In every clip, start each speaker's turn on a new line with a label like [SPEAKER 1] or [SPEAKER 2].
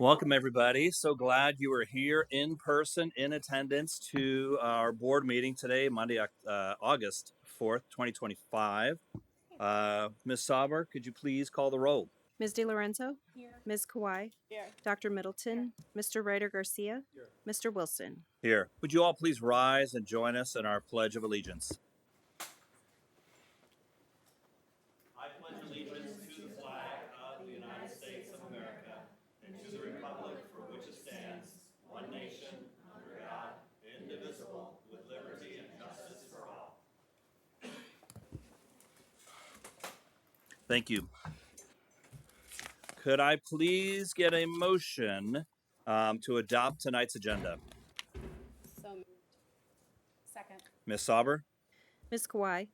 [SPEAKER 1] Welcome, everybody. So glad you are here in person, in attendance to our board meeting today, Monday, August 4th, 2025. Ms. Sauber, could you please call the roll?
[SPEAKER 2] Ms. DiLorenzo? Here. Ms. Kawai?
[SPEAKER 3] Here.
[SPEAKER 2] Dr. Middleton? Mr. Ryder Garcia?
[SPEAKER 3] Here.
[SPEAKER 2] Mr. Wilson?
[SPEAKER 1] Here. Would you all please rise and join us in our Pledge of Allegiance? I pledge allegiance to the flag of the United States of America and to the republic for which it stands, one nation, under God, indivisible, with liberty and justice for all. Thank you. Could I please get a motion to adopt tonight's agenda?
[SPEAKER 3] So moved. Second.
[SPEAKER 1] Ms. Sauber?
[SPEAKER 2] Ms. Kawai?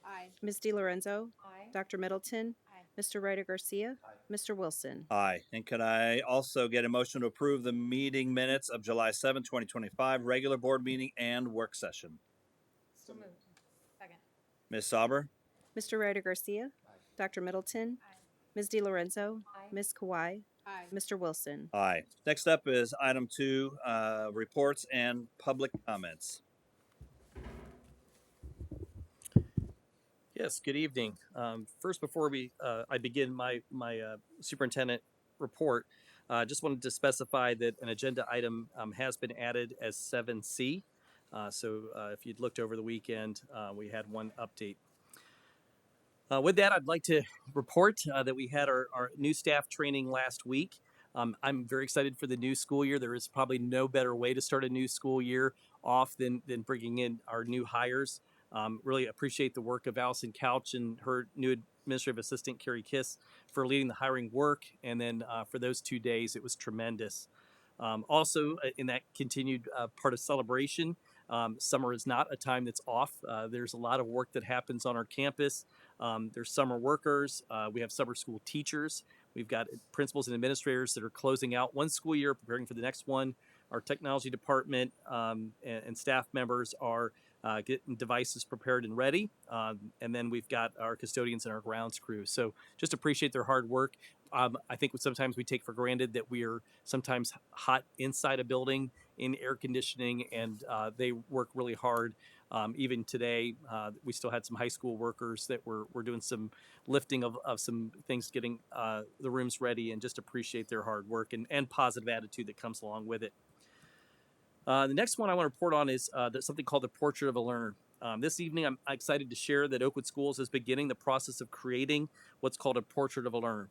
[SPEAKER 3] Aye.
[SPEAKER 2] Ms. DiLorenzo?
[SPEAKER 3] Aye.
[SPEAKER 2] Dr. Middleton?
[SPEAKER 3] Aye.
[SPEAKER 2] Mr. Ryder Garcia? Mr. Wilson?
[SPEAKER 1] Aye. And could I also get a motion to approve the meeting minutes of July 7, 2025, regular board meeting and work session?
[SPEAKER 3] So moved. Second.
[SPEAKER 1] Ms. Sauber?
[SPEAKER 2] Mr. Ryder Garcia? Dr. Middleton?
[SPEAKER 3] Aye.
[SPEAKER 2] Ms. DiLorenzo?
[SPEAKER 3] Aye.
[SPEAKER 2] Ms. Kawai?
[SPEAKER 3] Aye.
[SPEAKER 2] Mr. Wilson?
[SPEAKER 1] Aye. Next up is item 2, reports and public comments.
[SPEAKER 4] Yes, good evening. First, before I begin my superintendent report, just wanted to specify that an agenda item has been added as 7C. So if you'd looked over the weekend, we had one update. With that, I'd like to report that we had our new staff training last week. I'm very excited for the new school year. There is probably no better way to start a new school year off than bringing in our new hires. Really appreciate the work of Allison Couch and her new administrative assistant, Carrie Kiss, for leading the hiring work. And then for those 2 days, it was tremendous. Also, in that continued part of celebration, summer is not a time that's off. There's a lot of work that happens on our campus. There's summer workers. We have summer school teachers. We've got principals and administrators that are closing out one school year, preparing for the next one. Our technology department and staff members are getting devices prepared and ready. And then we've got our custodians and our grounds crew. So just appreciate their hard work. I think sometimes we take for granted that we are sometimes hot inside a building in air conditioning, and they work really hard. Even today, we still had some high school workers that were doing some lifting of some things, getting the rooms ready, and just appreciate their hard work and positive attitude that comes along with it. The next one I want to report on is something called the Portrait of a Learner. This evening, I'm excited to share that Oakwood Schools is beginning the process of creating what's called a Portrait of a Learner.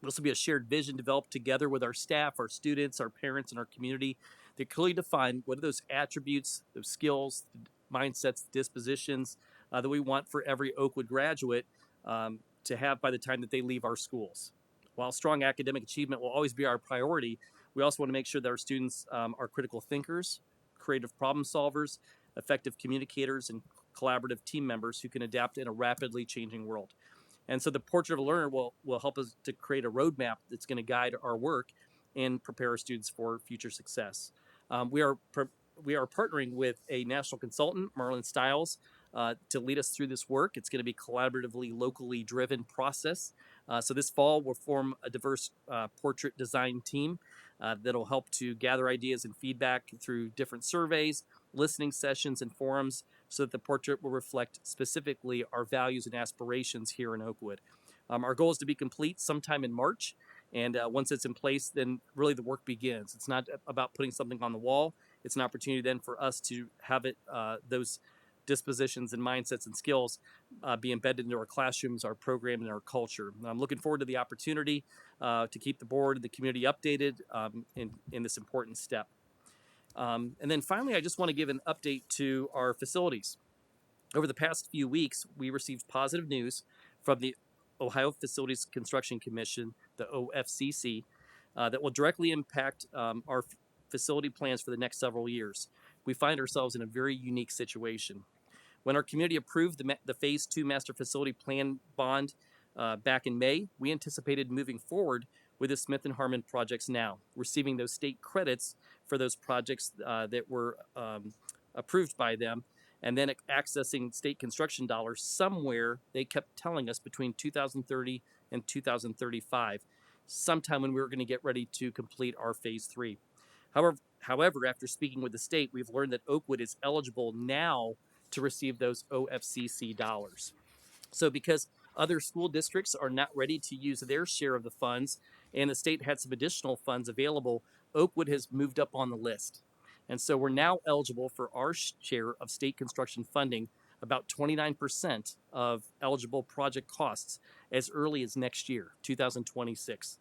[SPEAKER 4] This will be a shared vision developed together with our staff, our students, our parents, and our community that clearly define what are those attributes, those skills, mindsets, dispositions that we want for every Oakwood graduate to have by the time that they leave our schools. While strong academic achievement will always be our priority, we also want to make sure that our students are critical thinkers, creative problem solvers, effective communicators, and collaborative team members who can adapt in a rapidly changing world. And so the Portrait of a Learner will help us to create a roadmap that's going to guide our work and prepare our students for future success. We are partnering with a national consultant, Marlin Stiles, to lead us through this work. It's going to be a collaboratively, locally driven process. So this fall, we'll form a diverse portrait design team that'll help to gather ideas and feedback through different surveys, listening sessions, and forums so that the portrait will reflect specifically our values and aspirations here in Oakwood. Our goal is to be complete sometime in March, and once it's in place, then really the work begins. It's not about putting something on the wall. It's an opportunity then for us to have it those dispositions and mindsets and skills be embedded into our classrooms, our program, and our culture. And I'm looking forward to the opportunity to keep the board and the community updated in this important step. And then finally, I just want to give an update to our facilities. Over the past few weeks, we received positive news from the Ohio Facilities Construction Commission, the OFCC, that will directly impact our facility plans for the next several years. We find ourselves in a very unique situation. When our community approved the Phase 2 Master Facility Plan bond back in May, we anticipated moving forward with the Smith and Harmon projects now, receiving those state credits for those projects that were approved by them, and then accessing state construction dollars somewhere, they kept telling us, between 2030 and 2035. sometime when we were going to get ready to complete our phase 3. However, after speaking with the state, we've learned that Oakwood is eligible now to receive those OFCC dollars. So because other school districts are not ready to use their share of the funds and the state had some additional funds available, Oakwood has moved up on the list. And so we're now eligible for our share of state construction funding, about 29% of eligible project costs as early as next year, 2026.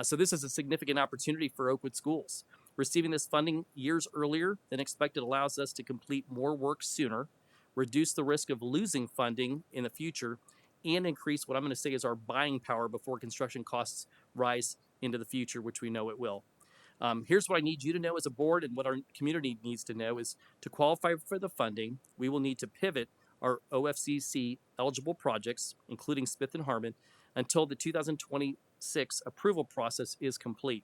[SPEAKER 4] So this is a significant opportunity for Oakwood schools. Receiving this funding years earlier than expected allows us to complete more work sooner, reduce the risk of losing funding in the future, and increase what I'm going to say is our buying power before construction costs rise into the future, which we know it will. Here's what I need you to know as a board and what our community needs to know is to qualify for the funding, we will need to pivot our OFCC eligible projects, including Smith and Harmon, until the 2026 approval process is complete.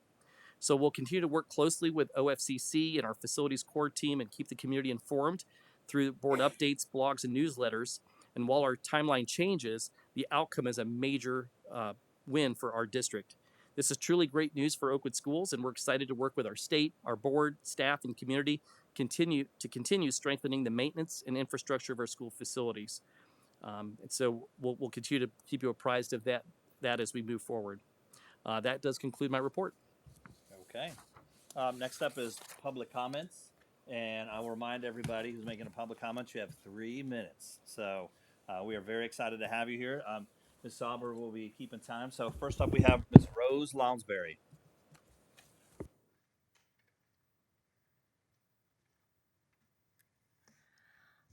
[SPEAKER 4] So we'll continue to work closely with OFCC and our facilities core team and keep the community informed through board updates, blogs, and newsletters. And while our timeline changes, the outcome is a major win for our district. This is truly great news for Oakwood schools, and we're excited to work with our state, our board, staff, and community continue strengthening the maintenance and infrastructure of our school facilities. And so we'll continue to keep you apprised of that as we move forward. That does conclude my report.
[SPEAKER 1] Okay. Next up is public comments. And I will remind everybody who's making a public comment, you have 3 minutes. So we are very excited to have you here. Ms. Sauber will be keeping time. So first up, we have Ms. Rose Lounsbury.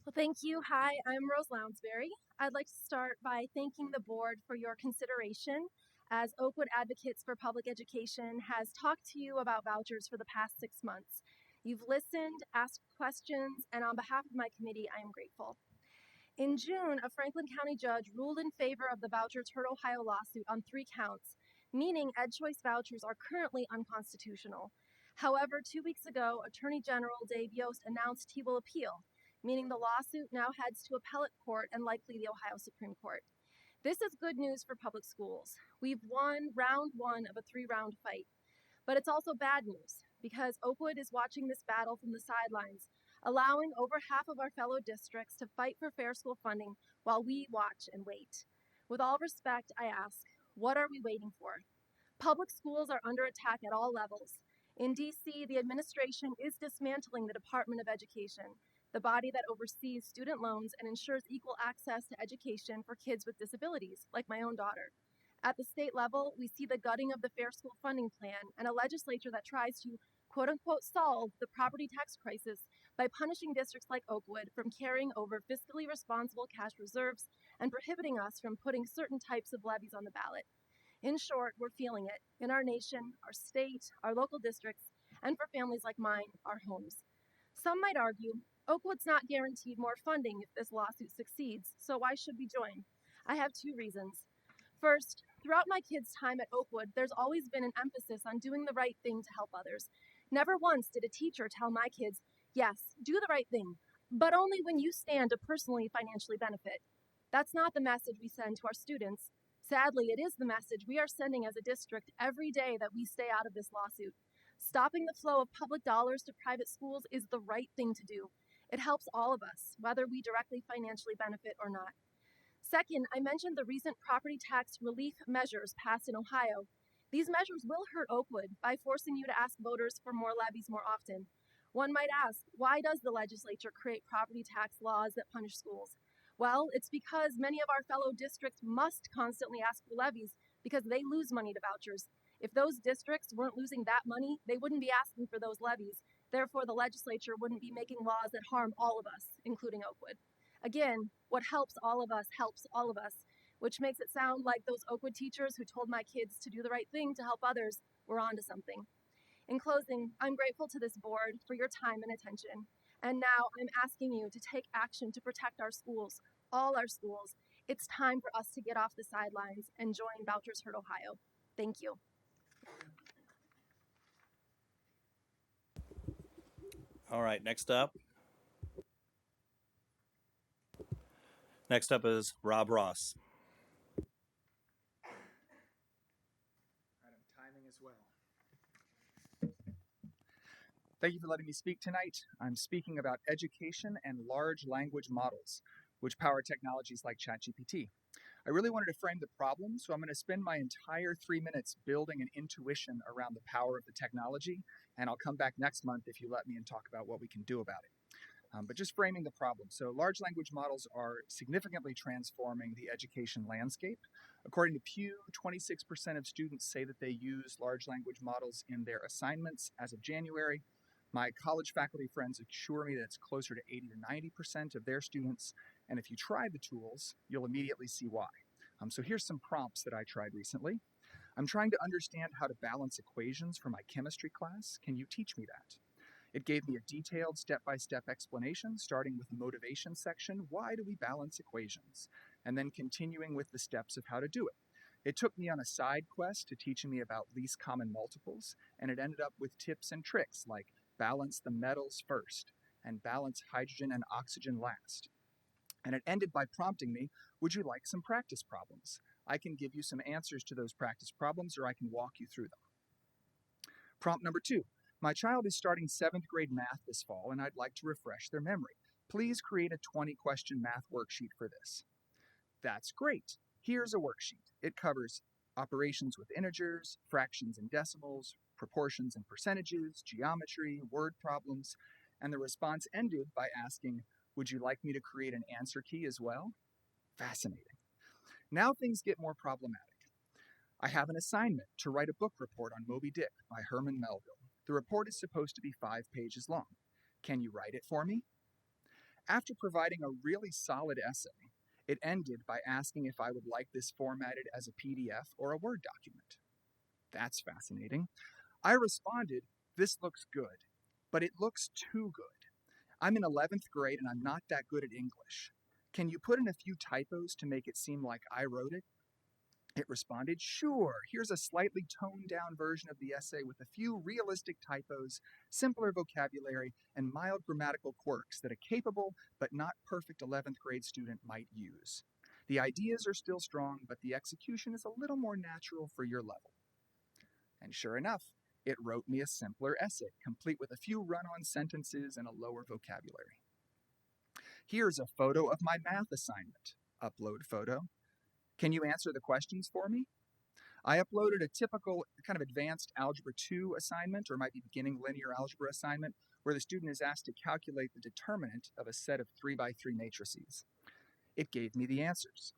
[SPEAKER 5] Well, thank you. Hi, I'm Rose Lounsbury. I'd like to start by thanking the board for your consideration as Oakwood Advocates for Public Education has talked to you about vouchers for the past 6 months. You've listened, asked questions, and on behalf of my committee, I am grateful. In June, a Franklin County judge ruled in favor of the Vouchers Hurt Ohio lawsuit on 3 counts, meaning EdChoice vouchers are currently unconstitutional. However, 2 weeks ago, Attorney General Dave Yost announced he will appeal, meaning the lawsuit now heads to appellate court and likely the Ohio Supreme Court. This is good news for public schools. We've won round 1 of a 3-round fight. But it's also bad news because Oakwood is watching this battle from the sidelines, allowing over half of our fellow districts to fight for fair school funding while we watch and wait. With all respect, I ask, what are we waiting for? Public schools are under attack at all levels. In DC, the administration is dismantling the Department of Education, the body that oversees student loans and ensures equal access to education for kids with disabilities, like my own daughter. At the state level, we see the gutting of the Fair School Funding Plan and a legislature that tries to, quote unquote, solve the property tax crisis by punishing districts like Oakwood from carrying over fiscally responsible cash reserves and prohibiting us from putting certain types of levies on the ballot. In short, we're feeling it in our nation, our state, our local districts, and for families like mine, our homes. Some might argue, Oakwood's not guaranteed more funding if this lawsuit succeeds, so why should we join? I have 2 reasons. First, throughout my kids' time at Oakwood, there's always been an emphasis on doing the right thing to help others. Never once did a teacher tell my kids, yes, do the right thing, but only when you stand to personally financially benefit. That's not the message we send to our students. Sadly, it is the message we are sending as a district every day that we stay out of this lawsuit. Stopping the flow of public dollars to private schools is the right thing to do. It helps all of us, whether we directly financially benefit or not. Second, I mentioned the recent property tax relief measures passed in Ohio. These measures will hurt Oakwood by forcing you to ask voters for more levies more often. One might ask, why does the legislature create property tax laws that punish schools? Well, it's because many of our fellow districts must constantly ask for levies because they lose money to vouchers. If those districts weren't losing that money, they wouldn't be asking for those levies. Therefore, the legislature wouldn't be making laws that harm all of us, including Oakwood. Again, what helps all of us, which makes it sound like those Oakwood teachers who told my kids to do the right thing to help others were onto something. In closing, I'm grateful to this board for your time and attention. And now I'm asking you to take action to protect our schools, all our schools. It's time for us to get off the sidelines and join Vouchers Hurt Ohio. Thank you.
[SPEAKER 1] All right, next up. Next up is Rob Ross.
[SPEAKER 6] Thank you for letting me speak tonight. I'm speaking about education and large language models, which power technologies like ChatGPT. I really wanted to frame the problem, so I'm going to spend my entire 3 minutes building an intuition around the power of the technology, and I'll come back next month if you let me and talk about what we can do about it. But just framing the problem. So large language models are significantly transforming the education landscape. According to Pew, 26% of students say that they use large language models in their assignments as of January. My college faculty friends assure me that it's closer to 80 to 90% of their students. And if you try the tools, you'll immediately see why. So here's some prompts that I tried recently. I'm trying to understand how to balance equations for my chemistry class. Can you teach me that? It gave me a detailed step-by-step explanation, starting with the motivation section, why do we balance equations? And then continuing with the steps of how to do it. It took me on a side quest to teaching me about least common multiples, and it ended up with tips and tricks like balance the metals first and balance hydrogen and oxygen last. And it ended by prompting me, would you like some practice problems? I can give you some answers to those practice problems, or I can walk you through them. Prompt number 2. My child is starting 7th grade math this fall, and I'd like to refresh their memory. Please create a 20-question math worksheet for this. That's great. Here's a worksheet. It covers operations with integers, fractions and decimals, proportions and percentages, geometry, word problems, and the response ended by asking, would you like me to create an answer key as well? Fascinating. Now things get more problematic. I have an assignment to write a book report on Moby Dick by Herman Melville. The report is supposed to be 5 pages long. Can you write it for me? After providing a really solid essay, it ended by asking if I would like this formatted as a PDF or a Word document. That's fascinating. I responded, this looks good, but it looks too good. I'm in 11th grade and I'm not that good at English. Can you put in a few typos to make it seem like I wrote it? It responded, sure, here's a slightly toned down version of the essay with a few realistic typos, simpler vocabulary, and mild grammatical quirks that a capable but not perfect 11th grade student might use. The ideas are still strong, but the execution is a little more natural for your level. And sure enough, it wrote me a simpler essay, complete with a few run-on sentences and a lower vocabulary. Here's a photo of my math assignment. Upload photo. Can you answer the questions for me? I uploaded a typical kind of advanced Algebra 2 assignment, or might be beginning linear algebra assignment, where the student is asked to calculate the determinant of a set of 3x3 matrices. It gave me the answers.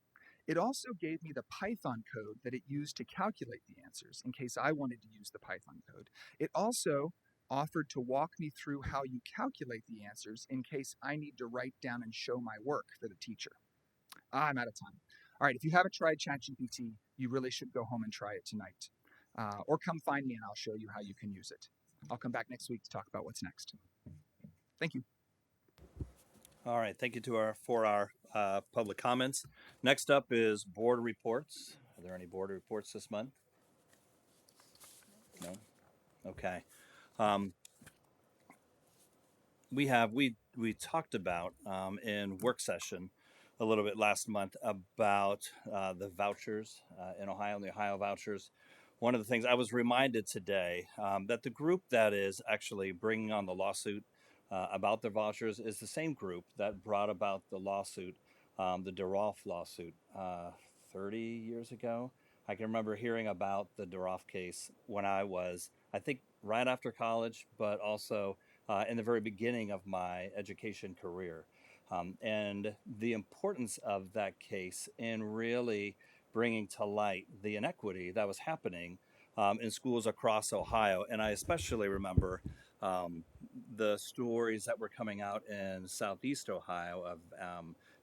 [SPEAKER 6] It also gave me the Python code that it used to calculate the answers, in case I wanted to use the Python code. It also offered to walk me through how you calculate the answers in case I need to write down and show my work for the teacher. I'm out of time. All right, if you haven't tried ChatGPT, you really should go home and try it tonight. Or come find me and I'll show you how you can use it. I'll come back next week to talk about what's next. Thank you.
[SPEAKER 4] All right, thank you for our public comments. Next up is board reports. Are there any board reports this month? No? Okay. We talked about in work session a little bit last month about the vouchers in Ohio and the Ohio vouchers. One of the things I was reminded today that the group that is actually bringing on the lawsuit about the vouchers is the same group that brought about the lawsuit, the DeRolf lawsuit, 30 years ago. I can remember hearing about the DeRolf case when I was, I think, right after college, but also in the very beginning of my education career. And the importance of that case in really bringing to light the inequity that was happening in schools across Ohio. And I especially remember the stories that were coming out in Southeast Ohio of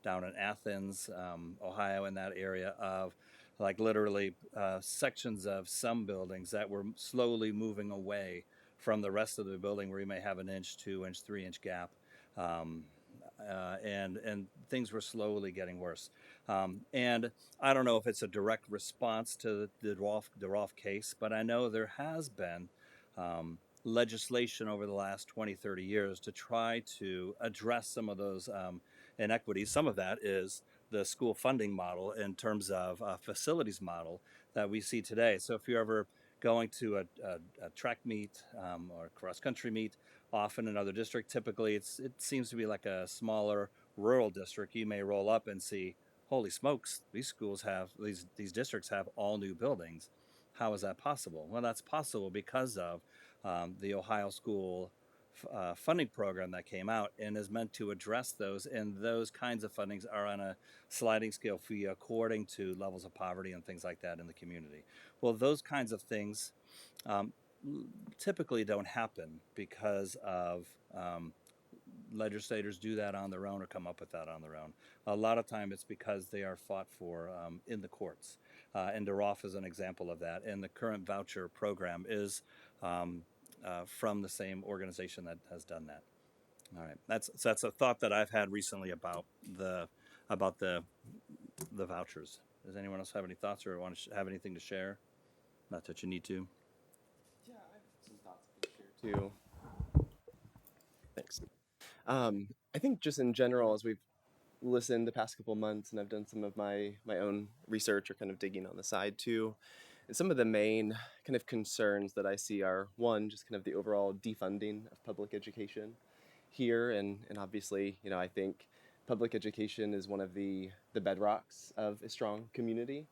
[SPEAKER 4] down in Athens, Ohio, in that area of like literally sections of some buildings that were slowly moving away from the rest of the building where you may have an inch, 2-inch, 3-inch gap. And things were slowly getting worse. And I don't know if it's a direct response to the DeRolf case, but I know there has been legislation over the last 20, 30 years to try to address some of those inequities. Some of that is the school funding model in terms of facilities model that we see today. So if you ever
[SPEAKER 1] going to a track meet or cross country meet, often another district. Typically, it seems to be like a smaller rural district. You may roll up and see, holy smokes, these schools have these districts have all new buildings. How is that possible? Well, that's possible because of the Ohio School funding program that came out and is meant to address those. And those kinds of fundings are on a sliding scale fee according to levels of poverty and things like that in the community. Well, those kinds of things typically don't happen because of legislators do that on their own or come up with that on their own. A lot of time it's because they are fought for in the courts. And DeRoff is an example of that. And the current voucher program is from the same organization that has done that. All right, that's a thought that I've had recently about the vouchers. Does anyone else have any thoughts or want to have anything to share? Not that you need to.
[SPEAKER 7] Yeah, I have some thoughts I can share too. Thanks. I think just in general, as we've listened the past couple months, and I've done some of my own research or kind of digging on the side too, and some of the main kind of concerns that I see are, one, just kind of the overall defunding of public education here, and obviously, you know, I think public education is one of the bedrocks of a strong community,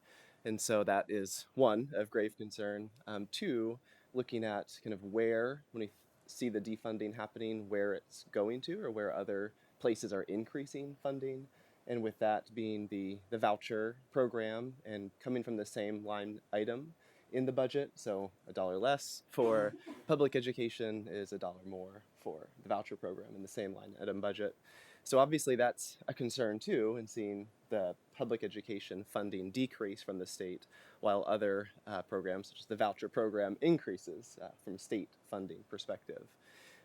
[SPEAKER 7] and so that is one of grave concern. Two, looking at kind of where, when we see the defunding happening, where it's going to, or where other places are increasing funding, and with that being the voucher program and coming from the same line item in the budget, so $1 less for public education is $1 more for the voucher program in the same line item budget. So obviously that's a concern too, in seeing the public education funding decrease from the state, while other programs, such as the voucher program, increases from state funding perspective.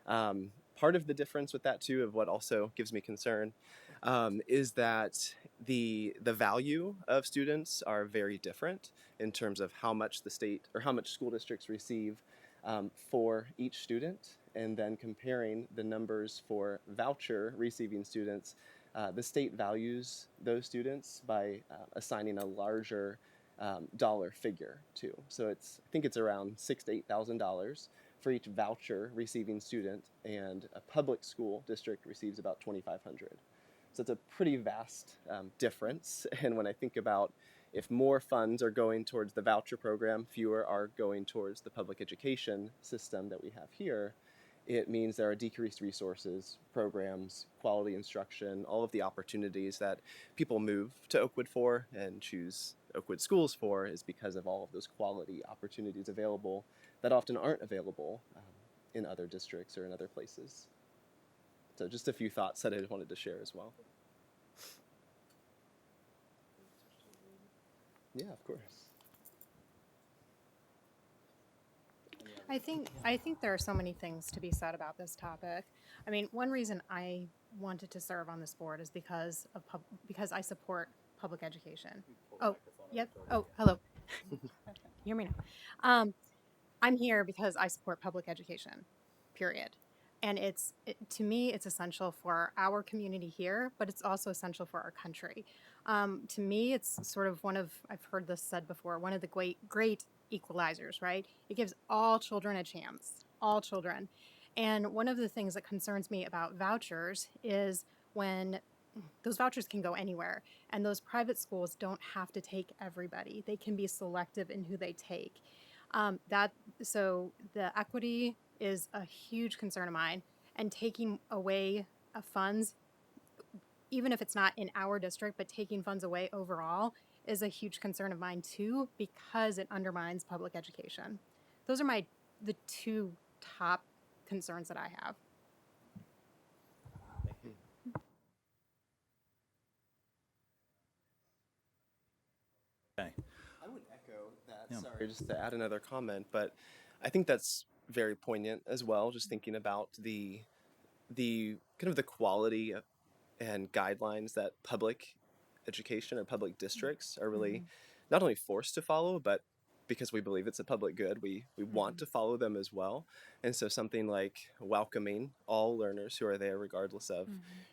[SPEAKER 7] Part of the difference with that too, of what also gives me concern, is that the value of students are very different in terms of how much the state or how much school districts receive for each student, and then comparing the numbers for voucher receiving students. The state values those students by assigning a larger dollar figure too. So I think it's around $6,000 to $8,000 for each voucher receiving student, and a public school district receives about $2,500. So it's a pretty vast difference. And when I think about if more funds are going towards the voucher program, fewer are going towards the public education system that we have here, it means there are decreased resources, programs, quality instruction, all of the opportunities that people move to Oakwood for and choose Oakwood schools for is because of all of those quality opportunities available that often aren't available in other districts or in other places. So just a few thoughts that I wanted to share as well. Yeah, of course.
[SPEAKER 3] I think there are so many things to be said about this topic. I mean, one reason I wanted to serve on this board is because because I support public education. Oh, yep. Oh, hello. Hear me now. I'm here because I support public education, period. And to me, it's essential for our community here, but it's also essential for our country. To me, it's sort of I've heard this said before, one of the great equalizers, right? It gives all children a chance, all children. And one of the things that concerns me about vouchers is when those vouchers can go anywhere, and those private schools don't have to take everybody. They can be selective in who they take. So the equity is a huge concern of mine, and taking away funds, even if it's not in our district, but taking funds away overall is a huge concern of mine too, because it undermines public education. Those are the two top concerns that I have.
[SPEAKER 1] Okay.
[SPEAKER 7] I would echo that.
[SPEAKER 1] Yeah.
[SPEAKER 7] Sorry, just to add another comment, but I think that's very poignant as well. Just thinking about the kind of the quality and guidelines that public education or public districts are really not only forced to follow, but because we believe it's a public good, we want to follow them as well. And so something like welcoming all learners who are there, regardless of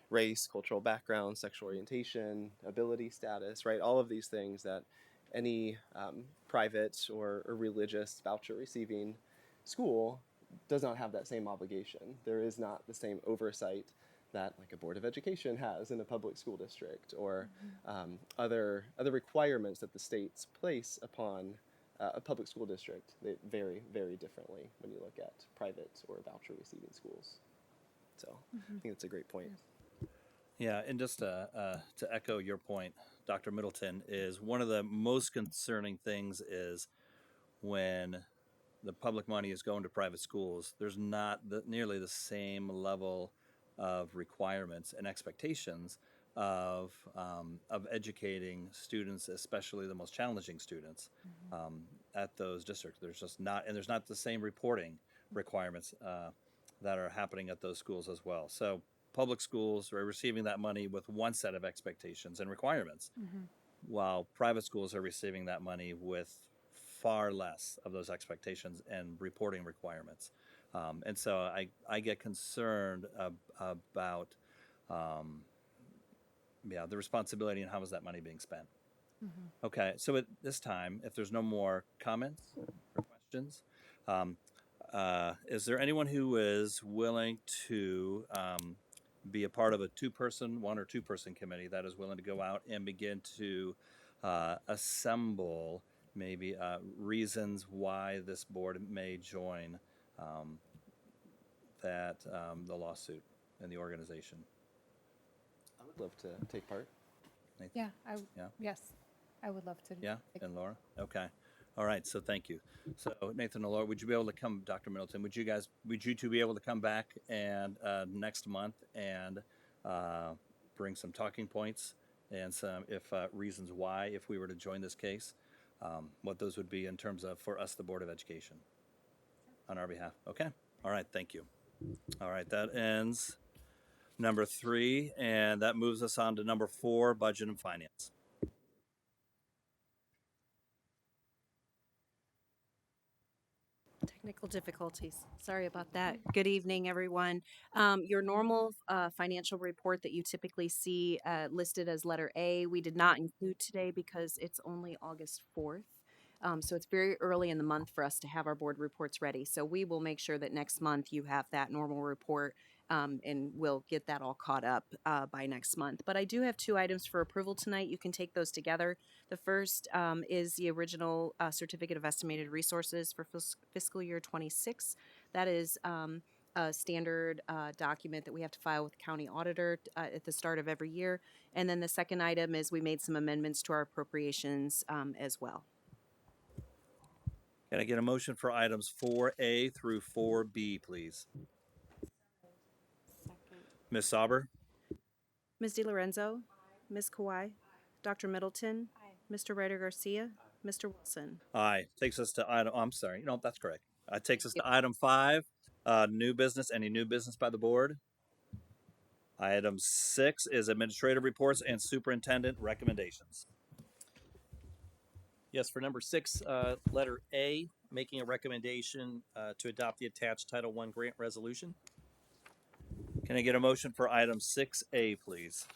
[SPEAKER 7] race, cultural background, sexual orientation, ability status, right? All of these things that any private or religious voucher receiving school does not have that same obligation. There is not the same oversight that like a board of education has in a public school district, or other requirements that the states place upon a public school district. They vary very differently when you look at private or voucher receiving schools. So I think it's a great point.
[SPEAKER 4] Yeah, and just to echo your point, Dr. Middleton, is one of the most concerning things is when the public money is going to private schools, there's not nearly the same level of requirements and expectations of educating students, especially the most challenging students, at those districts. There's just not, and there's not the same reporting requirements that are happening at those schools as well. So public schools are receiving that money with one set of expectations and requirements, while private schools are receiving that money with far less of those expectations and reporting requirements. And so I get concerned about the responsibility and how is that money being spent. Okay, so at this time, if there's no more comments or questions, is there anyone who is willing to be a part of a one or two person committee that is willing to go out and begin to assemble maybe reasons why this board may join the lawsuit and the organization?
[SPEAKER 7] I would love to take part.
[SPEAKER 4] Nathan?
[SPEAKER 3] Yeah,
[SPEAKER 4] Yeah.
[SPEAKER 3] yes, I would love to.
[SPEAKER 4] Yeah, and Laura? Okay. All right, so thank you. So Nathan and Laura, would you be able to come, Dr. Middleton, would you two be able to come back and next month and bring some talking points and some reasons why, if we were to join this case, what those would be in terms of, for us, the Board of Education, on our behalf? Okay. All right, thank you. All right, that ends number 3, and that moves us on to number 4, Budget and Finance.
[SPEAKER 2] Technical difficulties. Sorry about that. Good evening, everyone. Your normal financial report that you typically see listed as letter A, we did not include today because it's only August 4th. So it's very early in the month for us to have our board reports ready. So we will make sure that next month you have that normal report, and we'll get that all caught up by next month. But I do have 2 items for approval tonight. You can take those together. The first is the original Certificate of Estimated Resources for fiscal year 26. That is a standard document that we have to file with the county auditor at the start of every year. And then the second item is we made some amendments to our appropriations as well.
[SPEAKER 4] Can I get a motion for items 4A through 4B, please? Ms. Sauber?
[SPEAKER 2] Ms. DiLorenzo? Ms. Kawhi? Dr. Middleton? Mr. Ryder Garcia? Mr. Wilson?
[SPEAKER 4] Aye. Takes us to item, I'm sorry. No, that's correct. Takes us to item 5, new business. Any new business by the board? Item 6 is administrative reports and superintendent recommendations. Yes, for number 6, letter A, making a recommendation to adopt the attached Title I grant resolution. Can I get a motion for item 6A, please?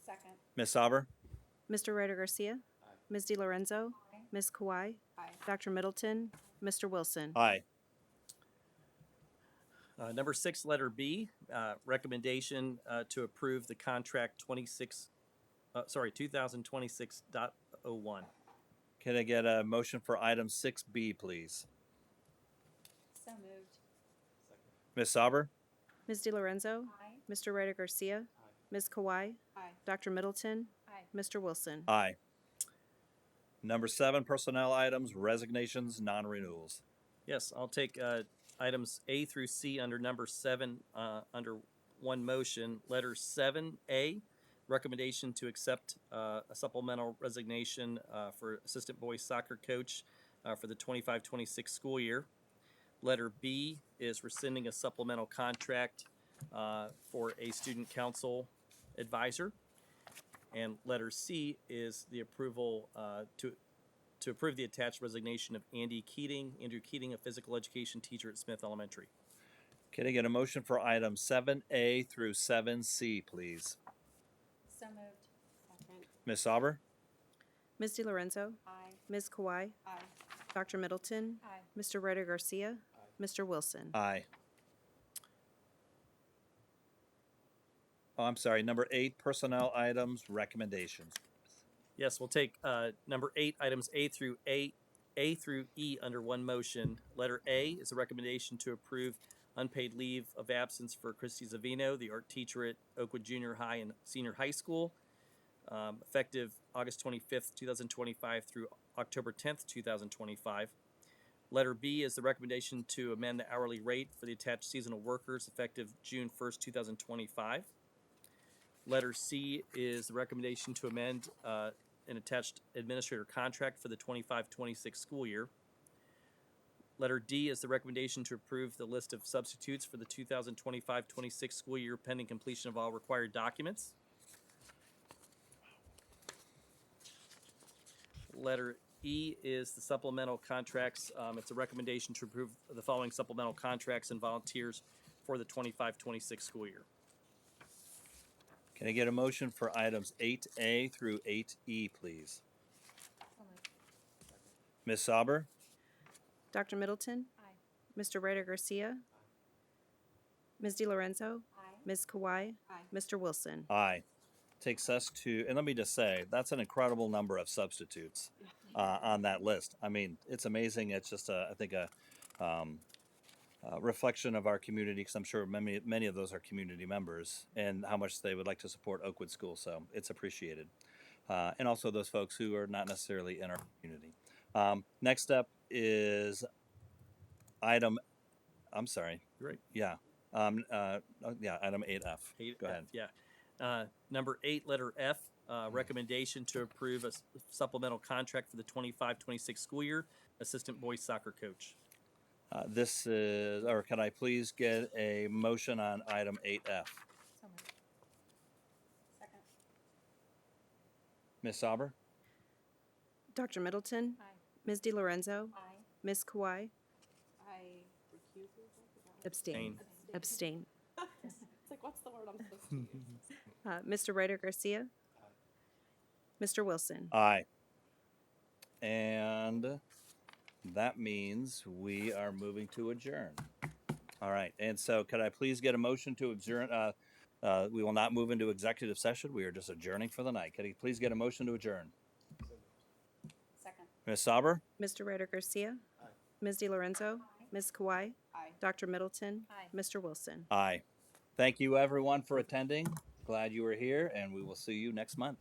[SPEAKER 3] Second.
[SPEAKER 4] Ms. Sauber?
[SPEAKER 2] Mr. Ryder Garcia? Ms. DiLorenzo? Ms. Kawhi? Dr. Middleton? Mr. Wilson?
[SPEAKER 4] Aye. Number 6, letter B, recommendation to approve the contract 2026.01. Can I get a motion for item 6B, please?
[SPEAKER 3] So moved.
[SPEAKER 4] Ms. Sauber?
[SPEAKER 2] Ms. DiLorenzo? Mr. Ryder Garcia? Ms. Kawhi? Dr. Middleton? Mr. Wilson?
[SPEAKER 4] Aye. Number 7, personnel items, resignations, non-renewals. Yes, I'll take items A through C under number 7 under one motion. Letter 7A, recommendation to accept a supplemental resignation for assistant boys soccer coach for the 25-26 school year. Letter B is rescinding a supplemental contract for a student council advisor. And letter C is the approval to approve the attached resignation of Andrew Keating, a physical education teacher at Smith Elementary. Can I get a motion for items 7A through 7C, please?
[SPEAKER 3] So moved. Second.
[SPEAKER 4] Ms. Sauber?
[SPEAKER 2] Ms. DiLorenzo,
[SPEAKER 3] Aye.
[SPEAKER 2] Ms. Kawhi,
[SPEAKER 3] Aye.
[SPEAKER 2] Dr. Middleton,
[SPEAKER 3] Aye.
[SPEAKER 2] Mr. Ryder Garcia, Mr. Wilson.
[SPEAKER 8] Aye. Oh, I'm sorry. Number 8, personnel items, recommendations.
[SPEAKER 4] Yes, we'll take number 8, items A through E under one motion. Letter A is a recommendation to approve unpaid leave of absence for Christy Zavino, the art teacher at Oakwood Junior High and Senior High School, effective August 25th, 2025 through October 10th, 2025. Letter B is the recommendation to amend the hourly rate for the attached seasonal workers effective June 1st, 2025. Letter C is the recommendation to amend an attached administrator contract for the 25-26 school year. Letter D is the recommendation to approve the list of substitutes for the 2025-26 school year pending completion of all required documents. Letter E is the supplemental contracts. It's a recommendation to approve the following supplemental contracts and volunteers for the 25-26 school year.
[SPEAKER 8] Can I get a motion for items 8A through 8E, please? Ms. Sauber?
[SPEAKER 2] Dr. Middleton,
[SPEAKER 3] Aye.
[SPEAKER 2] Mr. Ryder Garcia, Ms. DiLorenzo,
[SPEAKER 3] Aye.
[SPEAKER 2] Ms. Kawhi,
[SPEAKER 3] Aye.
[SPEAKER 2] Mr. Wilson.
[SPEAKER 8] Aye. Takes us to, and let me just say, that's an incredible number of substitutes on that list. I mean, it's amazing. It's just, I think, a reflection of our community, because I'm sure many of those are community members and how much they would like to support Oakwood School. So it's appreciated. And also those folks who are not necessarily in our community. Next up is item, I'm sorry.
[SPEAKER 4] Great.
[SPEAKER 8] Yeah. Yeah, item 8F. Go ahead.
[SPEAKER 4] Yeah. Number 8, letter F, recommendation to approve a supplemental contract for the 25-26 school year, assistant boys soccer coach.
[SPEAKER 8] This is, or can I please get a motion on item 8F?
[SPEAKER 3] So moved. Second.
[SPEAKER 8] Ms. Sauber?
[SPEAKER 2] Dr. Middleton,
[SPEAKER 3] Aye.
[SPEAKER 2] Ms. DiLorenzo,
[SPEAKER 3] Aye.
[SPEAKER 2] Ms. Kawhi,
[SPEAKER 9] I recuse myself.
[SPEAKER 2] abstain. Abstain.
[SPEAKER 9] It's like, what's the word I'm supposed to use?
[SPEAKER 2] Mr. Ryder Garcia, Mr. Wilson.
[SPEAKER 8] Aye. And that means we are moving to adjourn. All right, and so could I please get a motion to adjourn? We will not move into executive session. We are just adjourning for the night. Could I please get a motion to adjourn?
[SPEAKER 9] Second.
[SPEAKER 8] Ms. Sauber?
[SPEAKER 2] Mr. Ryder Garcia, Ms. DiLorenzo, Ms. Kawhi,
[SPEAKER 9] Aye.
[SPEAKER 2] Dr. Middleton,
[SPEAKER 3] Aye.
[SPEAKER 2] Mr. Wilson.
[SPEAKER 8] Aye. Thank you, everyone, for attending. Glad you were here, and we will see you next month.